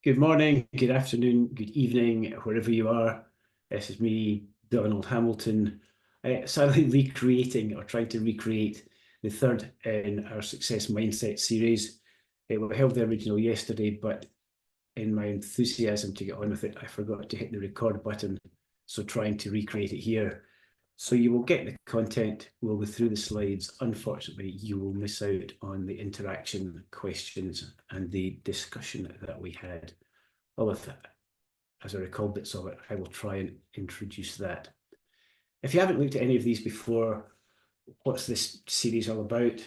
Good morning, good afternoon, good evening, wherever you are. This is me, Donald Hamilton, sadly recreating or trying to recreate the third in our Success Mindset series. We held the original yesterday, but in my enthusiasm to get on with it, I forgot to hit the record button. So trying to recreate it here. So you will get the content, we'll go through the slides. Unfortunately, you will miss out on the interaction, questions, and the discussion that we had. As I recall bits of it, I will try and introduce that. If you haven't looked at any of these before, what's this series all about?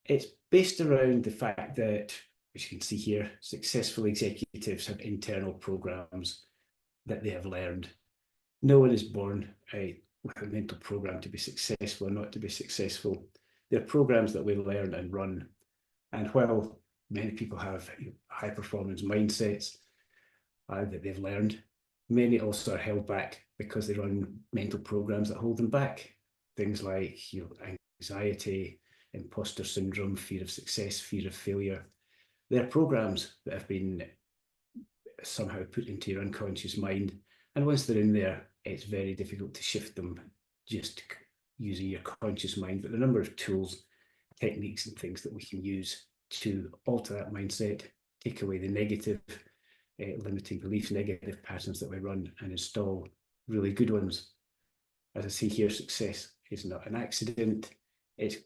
It's based around the fact that, as you can see here, successful executives have internal programs that they have learned. No one is born with a mental program to be successful or not to be successful. They're programs that we learn and run. And while many people have high performance mindsets that they've learned, many also are held back because they run mental programs that hold them back. Things like anxiety, imposter syndrome, fear of success, fear of failure. They're programs that have been somehow put into your unconscious mind. And once they're in there, it's very difficult to shift them just using your conscious mind. But the number of tools, techniques, and things that we can use to alter that mindset, take away the negative, limiting beliefs, negative patterns that we run, and install really good ones. As I see here, success is not an accident. It's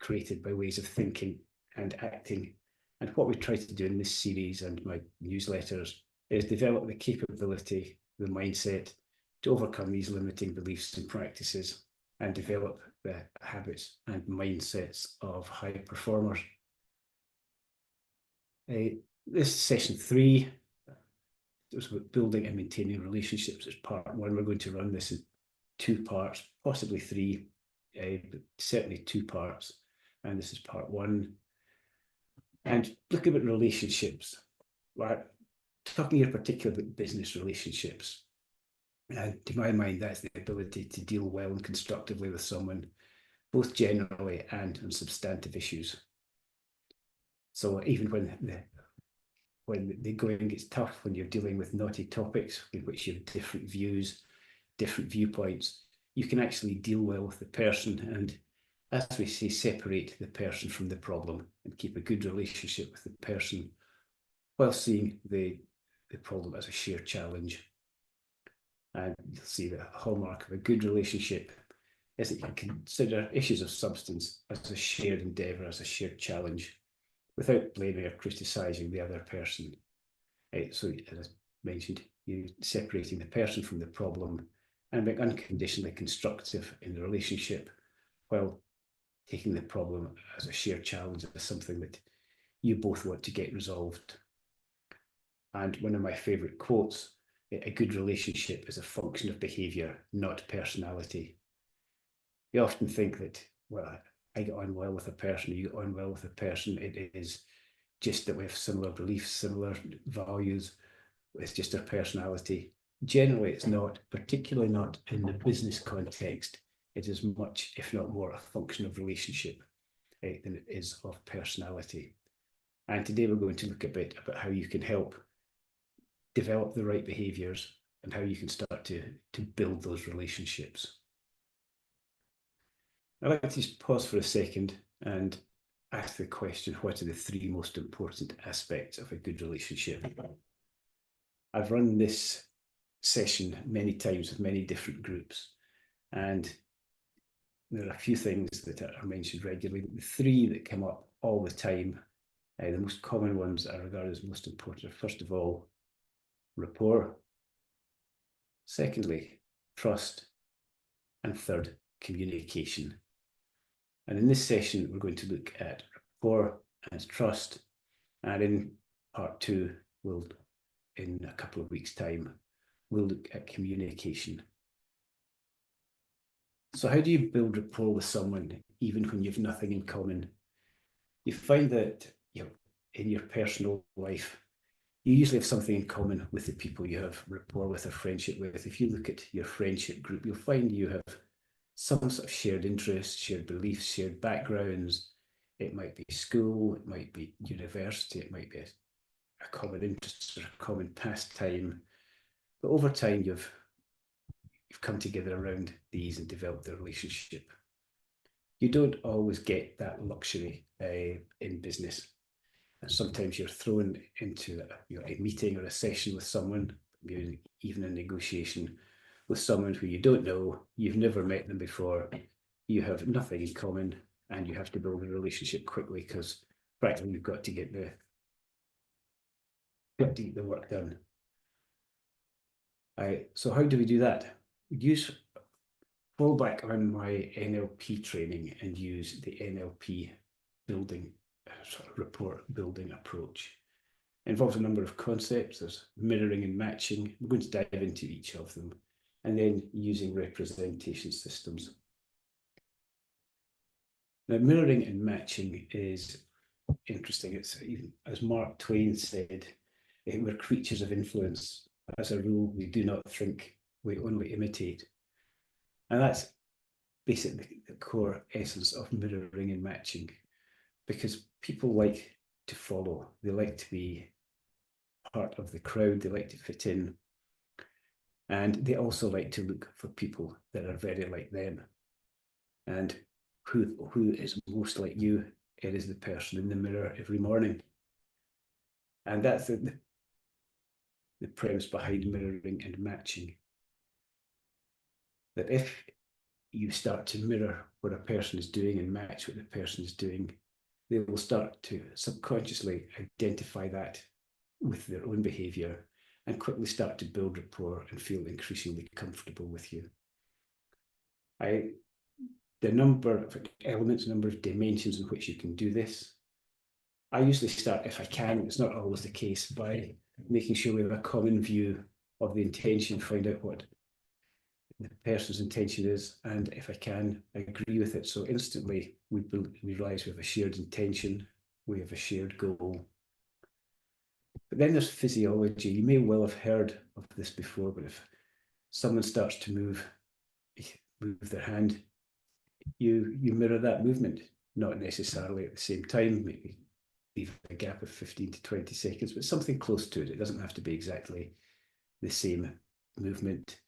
created by ways of thinking and acting. And what we try to do in this series and my newsletters is develop the capability, the mindset to overcome these limiting beliefs and practices and develop the habits and mindsets of high performers. This is session 3. It was about building and maintaining relationships as part 1. We're going to run this in 2 parts, possibly 3, but certainly 2 parts. And this is part 1. And look about relationships. We're talking here particularly about business relationships. And to my mind, that's the ability to deal well and constructively with someone, both generally and on substantive issues. So even when the going gets tough, when you're dealing with knotty topics in which you have different views, different viewpoints, you can actually deal well with the person and, as we say, separate the person from the problem and keep a good relationship with the person while seeing the problem as a shared challenge. And you'll see the hallmark of a good relationship is that you can consider issues of substance as a shared endeavour, as a shared challenge, without blaming or criticising the other person. So, as I mentioned, you separating the person from the problem and being unconditionally constructive in the relationship while taking the problem as a shared challenge, as something that you both want to get resolved. And one of my favourite quotes, a good relationship is a function of behaviour, not personality. We often think that, well, I get on well with a person, you get on well with a person. It is just that we have similar beliefs, similar values. It's just our personality. Generally, it's not, particularly not in the business context. It is much, if not more, a function of relationship than it is of personality. And today we're going to look a bit about how you can help develop the right behaviours and how you can start to build those relationships. I'd like to just pause for a second and ask the question, what are the 3 most important aspects of a good relationship? I've run this session many times with many different groups, and there are a few things that are mentioned regularly. The 3 that come up all the time, the most common ones that are regarded as most important are, first of all, rapport. Secondly, trust. And third, communication. And in this session, we're going to look at rapport and trust. And in part 2, in a couple of weeks' time, we'll look at communication. So how do you build rapport with someone, even when you have nothing in common? You find that in your personal life, you usually have something in common with the people you have rapport with or friendship with. If you look at your friendship group, you'll find you have some sort of shared interests, shared beliefs, shared backgrounds. It might be school, it might be university, it might be a common interest or a common pastime. But over time, you've come together around these and developed a relationship. You don't always get that luxury in business. And sometimes you're thrown into a meeting or a session with someone, even a negotiation with someone who you don't know, you've never met them before, you have nothing in common, and you have to build a relationship quickly because frankly you've got to get the work done. So how do we do that? Fall back on my NLP training and use the NLP building sort of rapport building approach. It involves a number of concepts. There's mirroring and matching. We're going to dive into each of them, and then using representation systems. Now, mirroring and matching is interesting. It's even, as Mark Twain said, we're creatures of influence. As a rule, we do not think, we only imitate. And that's basically the core essence of mirroring and matching, because people like to follow. They like to be part of the crowd. They like to fit in. And they also like to look for people that are very like them. And who is most like you? It is the person in the mirror every morning. And that's the premise behind mirroring and matching. That if you start to mirror what a person is doing and match what the person is doing, they will start to subconsciously identify that with their own behavior and quickly start to build rapport and feel increasingly comfortable with you. The number of elements, number of dimensions in which you can do this. I usually start, if I can, it's not always the case, by making sure we have a common view of the intention, find out what the person's intention is, and if I can, I agree with it. So instantly we realize we have a shared intention, we have a shared goal. But then there's physiology. You may well have heard of this before, but if someone starts to move their hand, you mirror that movement, not necessarily at the same time, maybe leave a gap of 15 to 20 seconds, but something close to it. It doesn't have to be exactly the same movement.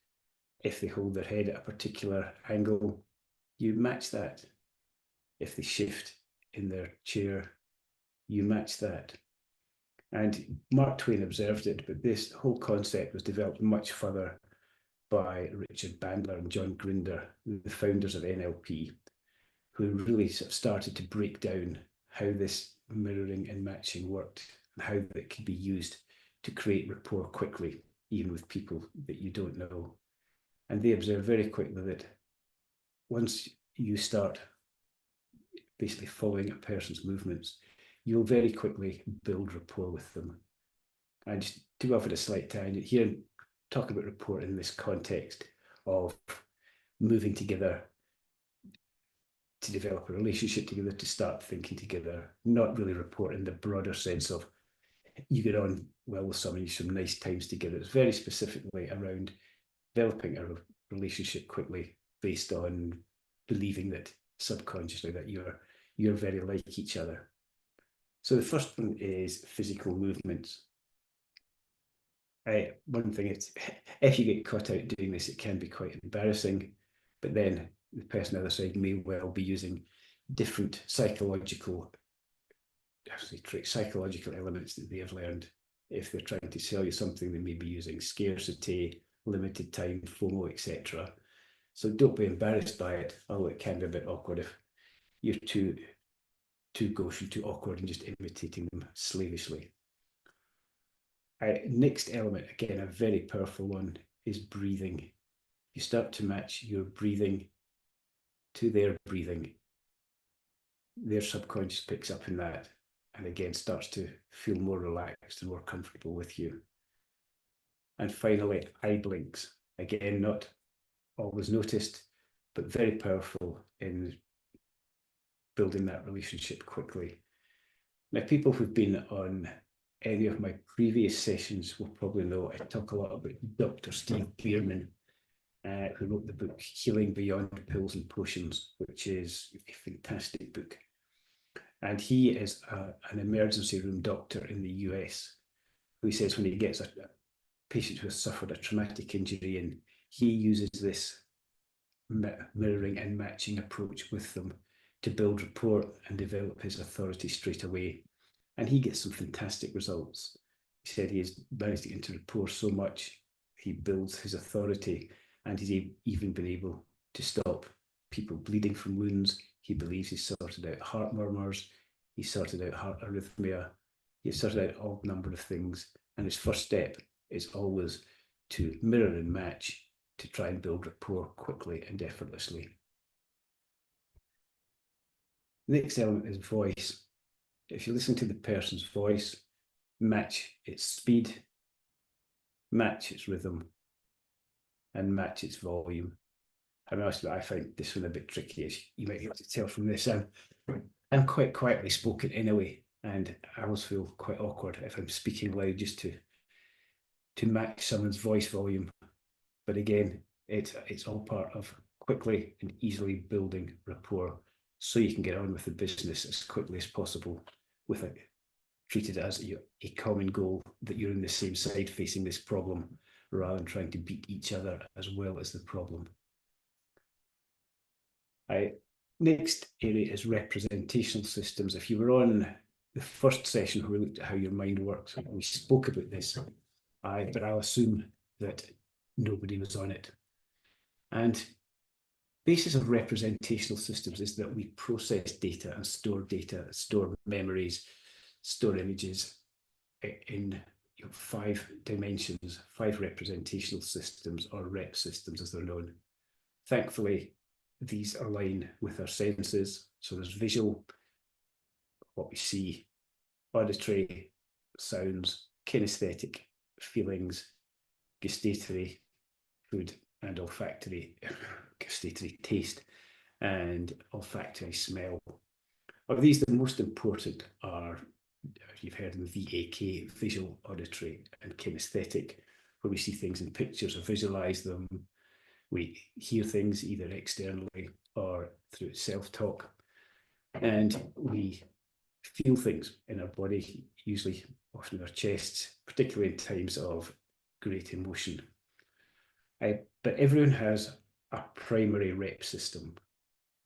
If they hold their head at a particular angle, you match that. If they shift in their chair, you match that. And Mark Twain observed it, but this whole concept was developed much further by Richard Bandler and John Grinder, the founders of NLP, who really sort of started to break down how this mirroring and matching worked and how it could be used to create rapport quickly, even with people that you don't know. And they observed very quickly that once you start basically following a person's movements, you'll very quickly build rapport with them. And just to go off at a slight tangent here, talk about rapport in this context of moving together to develop a relationship together, to start thinking together, not really rapport in the broader sense of you get on well with someone, you have some nice times together. It's very specifically around developing a relationship quickly based on believing that subconsciously that you're very like each other. So the first one is physical movements. One thing is, if you get caught out doing this, it can be quite embarrassing, but then the person on the other side may well be using different psychological elements that they have learned. If they're trying to sell you something, they may be using scarcity, limited time, FOMO, etc. So don't be embarrassed by it, although it can be a bit awkward if you're too gauche and too awkward and just imitating them slavishly. Next element, again, a very powerful one, is breathing. You start to match your breathing to their breathing. Their subconscious picks up in that and again starts to feel more relaxed and more comfortable with you. And finally, eye blinks. Again, not always noticed, but very powerful in building that relationship quickly. Now, people who've been on any of my previous sessions will probably know I talk a lot about Dr. Steve Bierman, who wrote the book Healing Beyond Pills and Potions, which is a fantastic book. And he is an emergency room doctor in the US. who says when he gets a patient who has suffered a traumatic injury and he uses this mirroring and matching approach with them to build rapport and develop his authority straight away. And he gets some fantastic results. He said he has managed to get into rapport so much, he builds his authority, and he's even been able to stop people bleeding from wounds. He believes he's sorted out heart murmurs, he sorted out heart arrhythmia, he's sorted out all number of things. And his first step is always to mirror and match to try and build rapport quickly and effortlessly. The next element is voice. If you listen to the person's voice, match its speed, match its rhythm, and match its volume. I mean, I find this one a bit tricky, as you might be able to tell from this. I'm quite quietly spoken anyway, and I always feel quite awkward if I'm speaking loud just to match someone's voice volume. But again, it's all part of quickly and easily building rapport so you can get on with the business as quickly as possible with it treated as a common goal, that you're in the same side facing this problem rather than trying to beat each other as well as the problem. Next area is representational systems. If you were on the first session where we looked at how your mind works, we spoke about this, but I'll assume that nobody was on it. And basis of representational systems is that we process data and store memories, store images in 5 dimensions, 5 representational systems, or rep systems as they're known. Thankfully, these align with our senses. So there's visual, what we see, auditory, sounds, kinesthetic, feelings, gustatory, food, and olfactory, gustatory, taste, and olfactory, smell. Of these, the most important are, you've heard of the VAK, visual, auditory, and kinesthetic, where we see things in pictures or visualize them. We hear things either externally or through self-talk, and we feel things in our body, usually often in our chests, particularly in times of great emotion. But everyone has a primary rep system.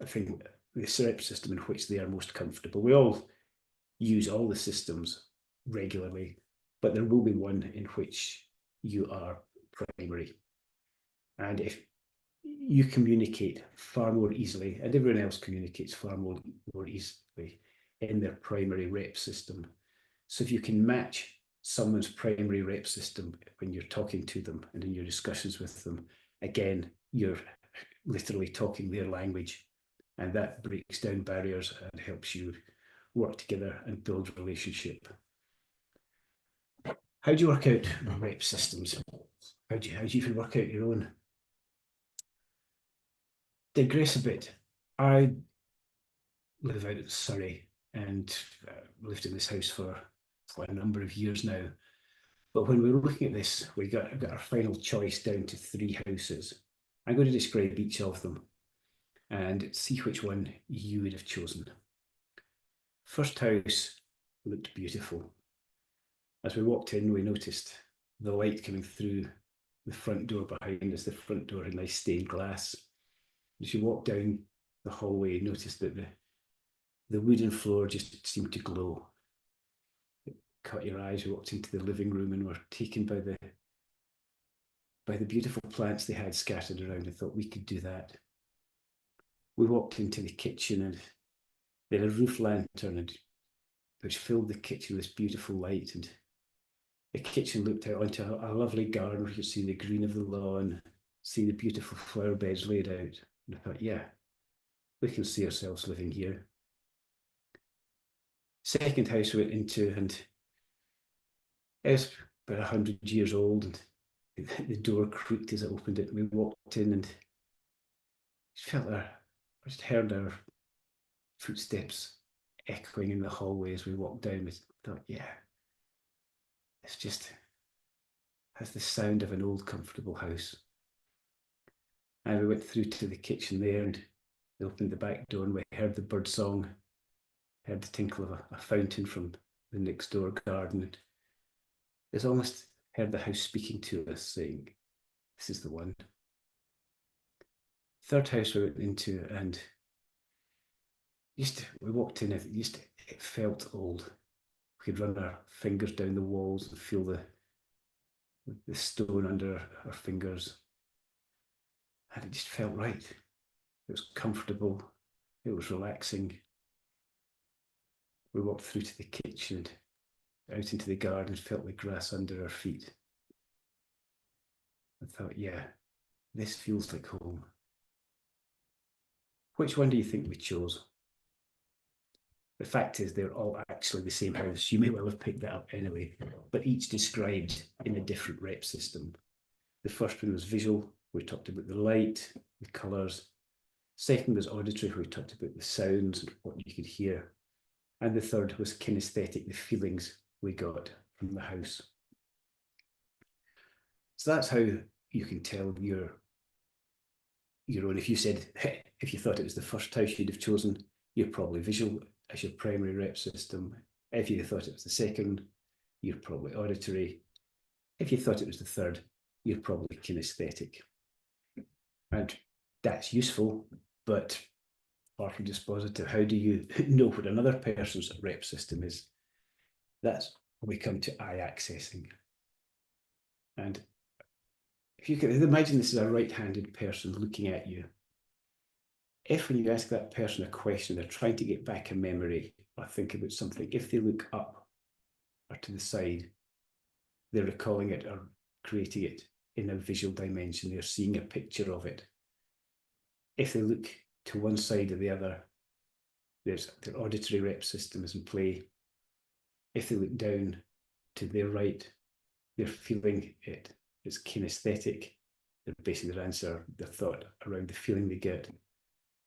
I think the rep system in which they are most comfortable. We all use all the systems regularly, but there will be one in which you are primary. And if you communicate far more easily, and everyone else communicates far more easily in their primary rep system. So if you can match someone's primary rep system when you're talking to them and in your discussions with them, again, you're literally talking their language, and that breaks down barriers and helps you work together and build a relationship. How do you work out rep systems? How do you even work out your own? Digress a bit. I live out in Surrey and lived in this house for a number of years now. But when we were looking at this, we got our final choice down to 3 houses. I'm going to describe each of them and see which one you would have chosen. First house looked beautiful. As we walked in, we noticed the light coming through the front door behind us. The front door had nice stained glass. As you walked down the hallway, you noticed that the wooden floor just seemed to glow. It caught your eyes. You walked into the living room and were taken by the beautiful plants they had scattered around. I thought we could do that. We walked into the kitchen and they had a roof lantern which filled the kitchen with this beautiful light, and the kitchen looked out onto a lovely garden where you could see the green of the lawn, see the beautiful flower beds laid out. And I thought, yeah, we can see ourselves living here. Second house we went into, and it was about 100 years old, and the door creaked as it opened it. We walked in and I just heard our footsteps echoing in the hallway as we walked down. We thought, yeah, it's just has the sound of an old, comfortable house. And we went through to the kitchen there, and they opened the back door, and we heard the bird song, heard the tinkle of a fountain from the next door garden. It's almost heard the house speaking to us saying, this is the one. Third house we went into, and we walked in, it felt old. We could run our fingers down the walls and feel the stone under our fingers. And it just felt right. It was comfortable. It was relaxing. We walked through to the kitchen, out into the garden, felt the grass under our feet. I thought, yeah, this feels like home. Which one do you think we chose? The fact is, they're all actually the same house. You may well have picked that up anyway, but each described in a different rep system. The first one was visual. We talked about the light, the colours. Second was auditory. We talked about the sounds and what you could hear. And the third was kinesthetic, the feelings we got from the house. So that's how you can tell your own. If you said, if you thought it was the first house you'd have chosen, you're probably visual as your primary rep system. If you thought it was the second, you're probably auditory. If you thought it was the third, you're probably kinesthetic. And that's useful, but partly dispositive. How do you know what another person's rep system is? That's when we come to eye accessing. And if you can imagine this is a right-handed person looking at you, if when you ask that person a question, they're trying to get back a memory or think about something, if they look up or to the side, they're recalling it or creating it in a visual dimension. They're seeing a picture of it. If they look to one side or the other, their auditory rep system is in play. If they look down to their right, they're feeling it. It's kinesthetic. They're basing their answer, their thought around the feeling they get.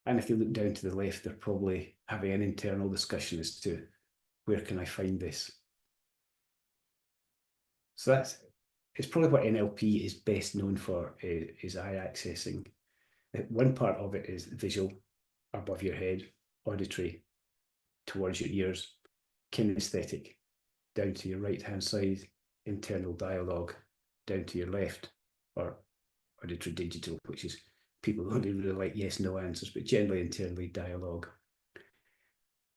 And if they look down to the left, they're probably having an internal discussion as to where can I find this? So it's probably what NLP is best known for, is eye accessing. One part of it is visual, above your head, auditory, towards your ears, kinesthetic, down to your right-hand side, internal dialogue, down to your left, or auditory digital, which is people only really like yes-no answers, but generally internally dialogue.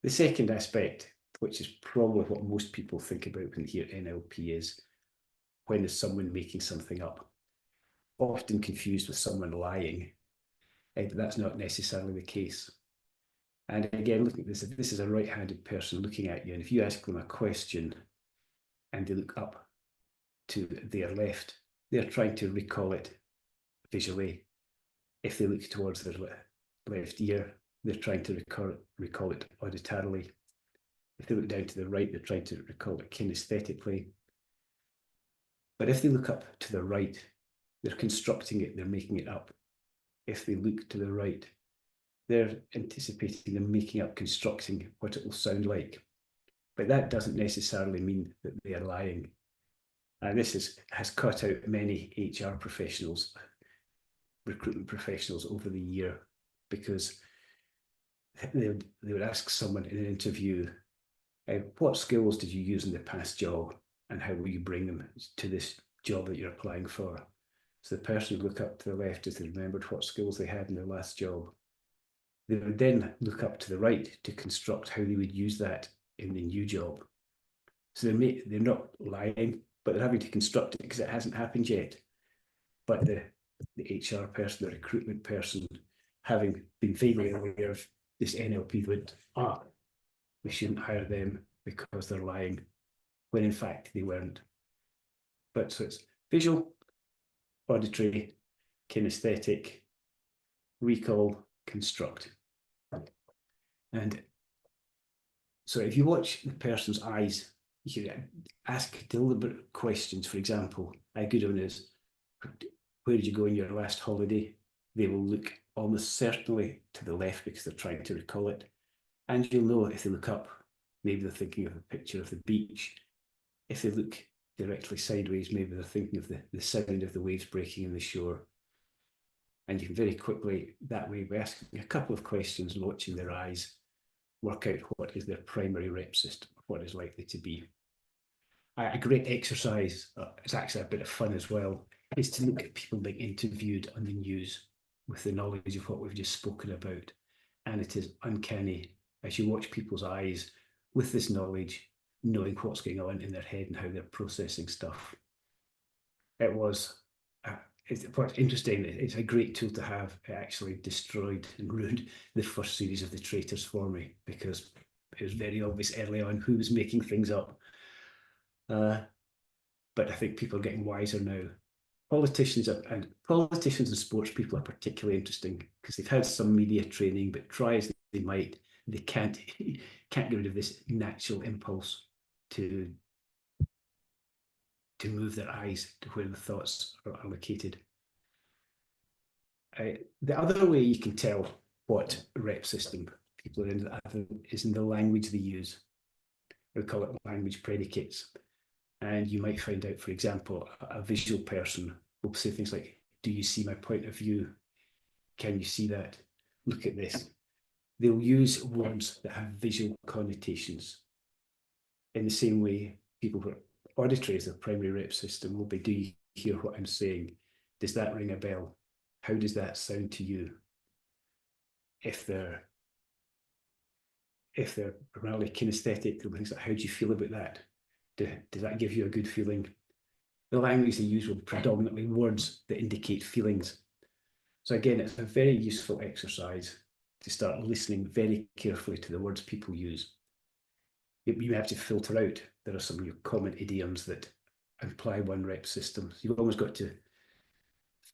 The second aspect, which is probably what most people think about when they hear NLP, is when is someone making something up? Often confused with someone lying, but that's not necessarily the case. And again, looking at this, if this is a right-handed person looking at you, and if you ask them a question and they look up to their left, they're trying to recall it visually. If they look towards their left ear, they're trying to recall it auditorily. If they look down to the right, they're trying to recall it kinesthetically. But if they look up to the right, they're constructing it, they're making it up. If they look to the right, they're anticipating and making up, constructing what it will sound like. But that doesn't necessarily mean that they are lying. And this has caught out many HR professionals, recruitment professionals over the year, because they would ask someone in an interview, what skills did you use in the past job and how will you bring them to this job that you're applying for? So the person would look up to the left as they remembered what skills they had in their last job. They would then look up to the right to construct how they would use that in the new job. So they're not lying, but they're having to construct it because it hasn't happened yet. But the HR person, the recruitment person, having been vaguely aware of this NLP, would, we shouldn't hire them because they're lying, when in fact they weren't. But so it's visual, auditory, kinesthetic, recall, construct. And so if you watch the person's eyes, you can ask deliberate questions. For example, a good one is, where did you go on your last holiday? They will look almost certainly to the left because they're trying to recall it. And you'll know if they look up, maybe they're thinking of a picture of the beach. If they look directly sideways, maybe they're thinking of the sound of the waves breaking in the shore. And you can very quickly, that way, by asking a couple of questions and watching their eyes, work out what is their primary rep system, what is likely to be. A great exercise, it's actually a bit of fun as well, is to look at people being interviewed on the news with the knowledge of what we've just spoken about. And it is uncanny as you watch people's eyes with this knowledge, knowing what's going on in their head and how they're processing stuff. It was, it's what's interesting, it's a great tool to have. It actually destroyed and ruined the first series of The Traitors for me, because it was very obvious early on who was making things up. But I think people are getting wiser now. Politicians and sports people are particularly interesting because they've had some media training, but try as they might, they can't get rid of this natural impulse to move their eyes to where the thoughts are located. The other way you can tell what rep system people are in is in the language they use. We call it language predicates. And you might find out, for example, a visual person will say things like, do you see my point of view? Can you see that? Look at this. They'll use words that have visual connotations. In the same way, people who are auditory as their primary rep system will be, do you hear what I'm saying? Does that ring a bell? How does that sound to you? If they're primarily kinesthetic, things like, how do you feel about that? Does that give you a good feeling? The language they use will be predominantly words that indicate feelings. So again, it's a very useful exercise to start listening very carefully to the words people use. You have to filter out. There are some common idioms that imply one rep system. So you've always got to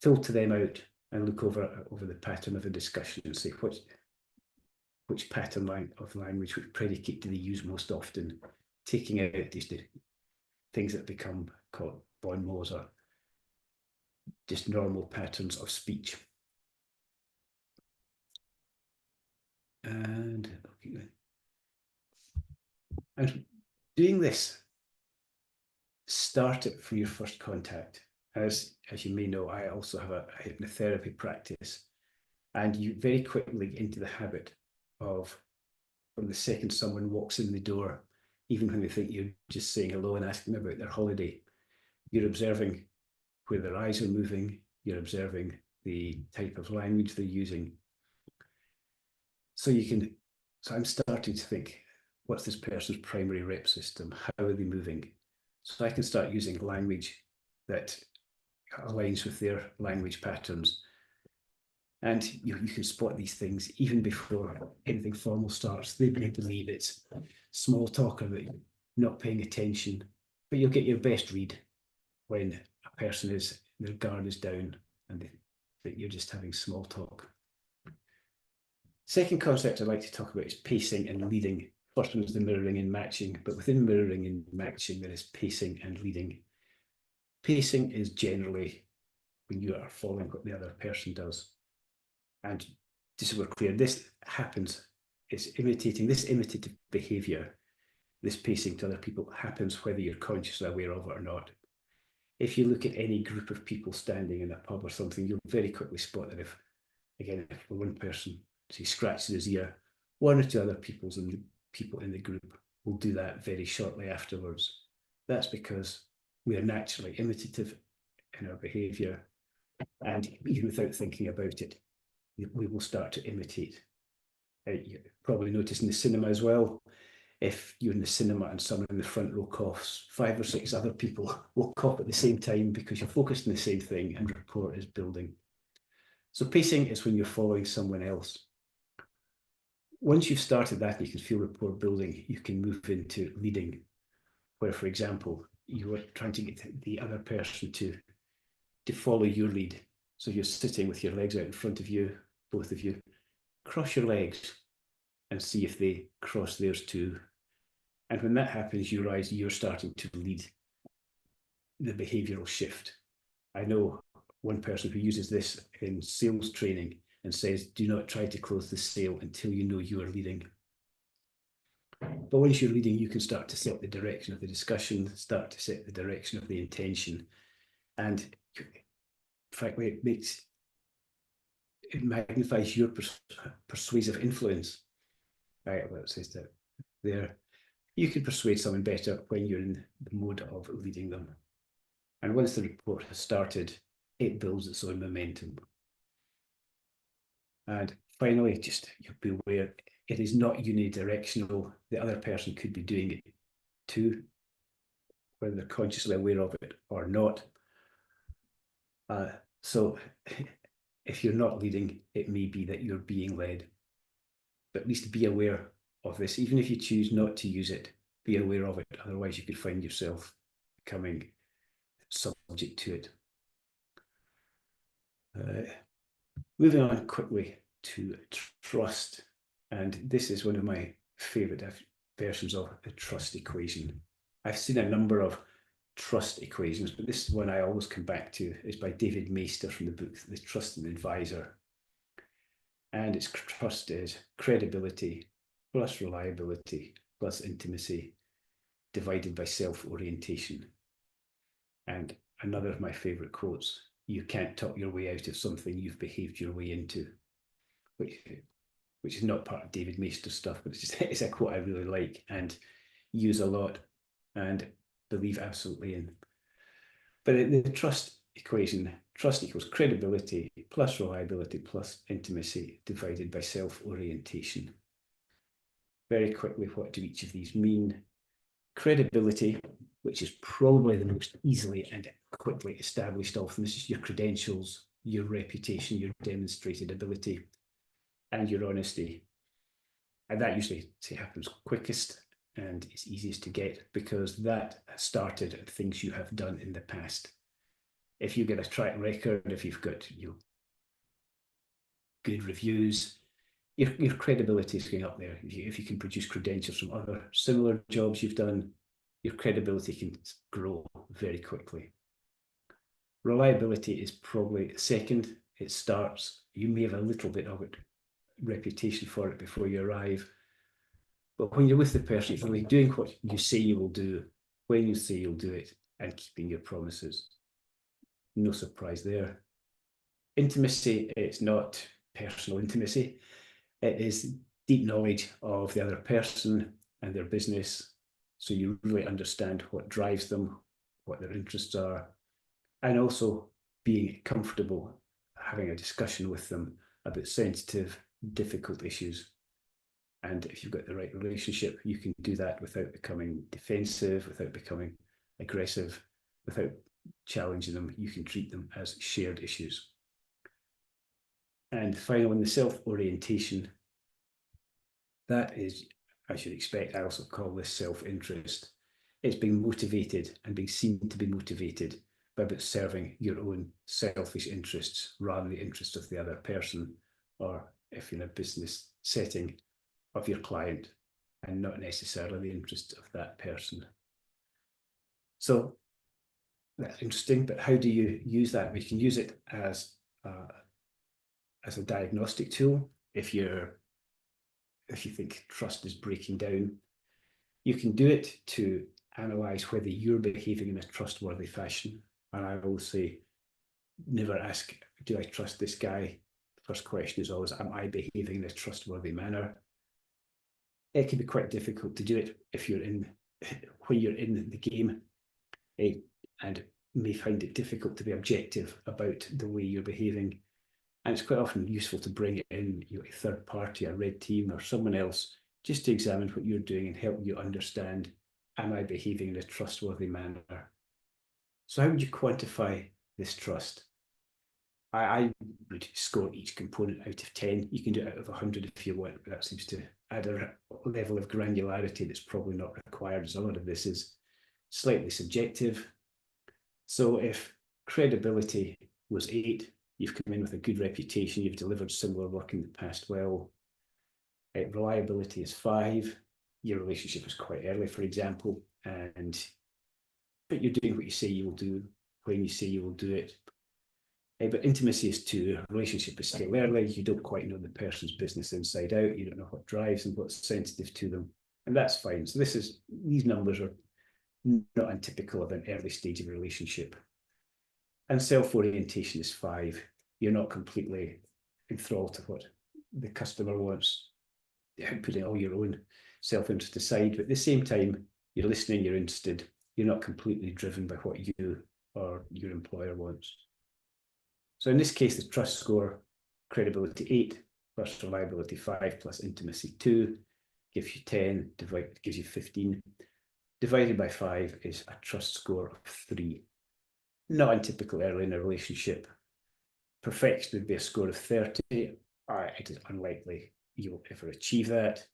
filter them out and look over the pattern of a discussion and say which pattern of language, which predicate do they use most often, taking out these things that become called bon mots or just normal patterns of speech. And doing this, start it from your first contact. As you may know, I also have a hypnotherapy practice, and you very quickly get into the habit of, from the second someone walks in the door, even when they think you're just saying hello and asking them about their holiday, you're observing where their eyes are moving, you're observing the type of language they're using. So I'm starting to think, what's this person's primary rep system? How are they moving? So I can start using language that aligns with their language patterns. And you can spot these things even before anything formal starts. They may believe it's small talk or that you're not paying attention, but you'll get your best read when a person their guard is down and that you're just having small talk. Second concept I'd like to talk about is pacing and leading. First one is the mirroring and matching, but within mirroring and matching, there is pacing and leading. Pacing is generally when you are following what the other person does. And just so we're clear, this happens, it's imitating, this imitative behavior, this pacing to other people happens whether you're consciously aware of it or not. If you look at any group of people standing in a pub or something, you'll very quickly spot that if one person, he scratches his ear, one or two other people in the group will do that very shortly afterwards. That's because we are naturally imitative in our behavior, and even without thinking about it, we will start to imitate. You probably notice in the cinema as well, if you're in the cinema and someone in the front row coughs, 5 or 6 other people will cough at the same time because you're focused on the same thing and rapport is building. So pacing is when you're following someone else. Once you've started that and you can feel rapport building, you can move into leading, where, for example, you are trying to get the other person to follow your lead. So you're sitting with your legs out in front of you, both of you, cross your legs and see if they cross theirs too. And when that happens, you realize you're starting to lead the behavioral shift. I know one person who uses this in sales training and says, do not try to close the sale until you know you are leading. But once you're leading, you can start to set the direction of the discussion, start to set the direction of the intention. And frankly, it magnifies your persuasive influence. Right, well, it says that there. you can persuade someone better when you're in the mode of leading them. And once the report has started, it builds its own momentum. And finally, just be aware, it is not unidirectional. The other person could be doing it too, whether they're consciously aware of it or not. So if you're not leading, it may be that you're being led. But at least be aware of this. Even if you choose not to use it, be aware of it. Otherwise, you could find yourself becoming subject to it. Moving on quickly to trust. And this is one of my favorite versions of the trust equation. I've seen a number of trust equations, but this is one I always come back to. It's by David Maister from the book The Trusted Advisor. And its trust is credibility plus reliability plus intimacy divided by self-orientation. And another of my favorite quotes, you can't talk your way out of something you've behaved your way into, which is not part of David Maister's stuff, but it's a quote I really like and use a lot and believe absolutely in. But the trust equation, trust equals credibility plus reliability plus intimacy divided by self-orientation. Very quickly, what do each of these mean? Credibility, which is probably the most easily and quickly established of them. This is your credentials, your reputation, your demonstrated ability, and your honesty. And that usually happens quickest and it's easiest to get because that started at things you have done in the past. If you get a track record, if you've got good reviews, your credibility is going up there. If you can produce credentials from other similar jobs you've done, your credibility can grow very quickly. Reliability is probably second. It starts, you may have a little bit of it, reputation for it before you arrive. But when you're with the person, you're really doing what you say you will do, when you say you'll do it, and keeping your promises. No surprise there. Intimacy, it's not personal intimacy. It is deep knowledge of the other person and their business. So you really understand what drives them, what their interests are, and also being comfortable having a discussion with them about sensitive, difficult issues. And if you've got the right relationship, you can do that without becoming defensive, without becoming aggressive, without challenging them. You can treat them as shared issues. And finally, in the self-orientation, that is, as you'd expect, I also call this self-interest. It's being motivated and being seen to be motivated by about serving your own selfish interests rather than the interests of the other person, or if you're in a business setting, of your client, and not necessarily the interests of that person. So that's interesting, but how do you use that? We can use it as a diagnostic tool. If you think trust is breaking down, you can do it to analyze whether you're behaving in a trustworthy fashion. And I will say, never ask, do I trust this guy? The first question is always, am I behaving in a trustworthy manner? It can be quite difficult to do it if you're when you're in the game, and may find it difficult to be objective about the way you're behaving. And it's quite often useful to bring it in, a third party, a red team, or someone else, just to examine what you're doing and help you understand, am I behaving in a trustworthy manner? So how would you quantify this trust? I would score each component out of 10. You can do it out of 100 if you want, but that seems to add a level of granularity that's probably not required, as a lot of this is slightly subjective. So if credibility was 8, you've come in with a good reputation, you've delivered similar work in the past well. Reliability is 5, your relationship is quite early, for example, but you're doing what you say you will do when you say you will do it. But intimacy is 2, relationship is still early, you don't quite know the person's business inside out, you don't know what drives them, what's sensitive to them, and that's fine. So these numbers are not untypical of an early stage of a relationship. And self-orientation is 5, you're not completely enthralled to what the customer wants, putting all your own self-interest aside, but at the same time, you're listening, you're interested, you're not completely driven by what you or your employer wants. So in this case, the trust score, credibility 8, plus reliability 5, plus intimacy 2, gives you 10, gives you 15. Divided by 5 is a trust score of 3. Not untypical early in a relationship. Perfection would be a score of 30. It is unlikely you'll ever achieve that.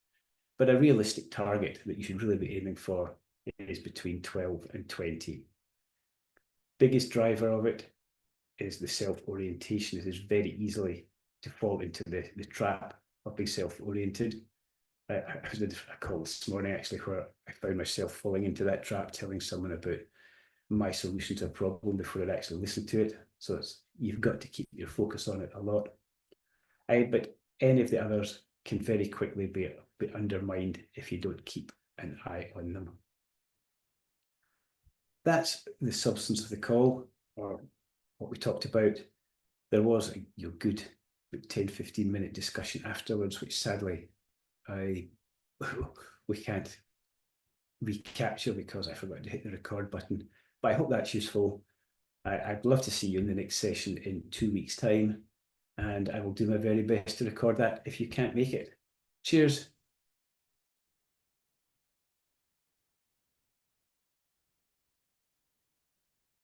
But a realistic target that you should really be aiming for is between 12 and 20. Biggest driver of it is the self-orientation. It is very easily to fall into the trap of being self-oriented. I did a call this morning actually where I found myself falling into that trap, telling someone about my solution to a problem before I'd actually listened to it. So you've got to keep your focus on it a lot. But any of the others can very quickly be undermined if you don't keep an eye on them. That's the substance of the call, or what we talked about. There was a good 10-15 minute discussion afterwards, which sadly we can't recapture because I forgot to hit the record button. But I hope that's useful. I'd love to see you in the next session in 2 weeks' time, and I will do my very best to record that if you can't make it. Cheers.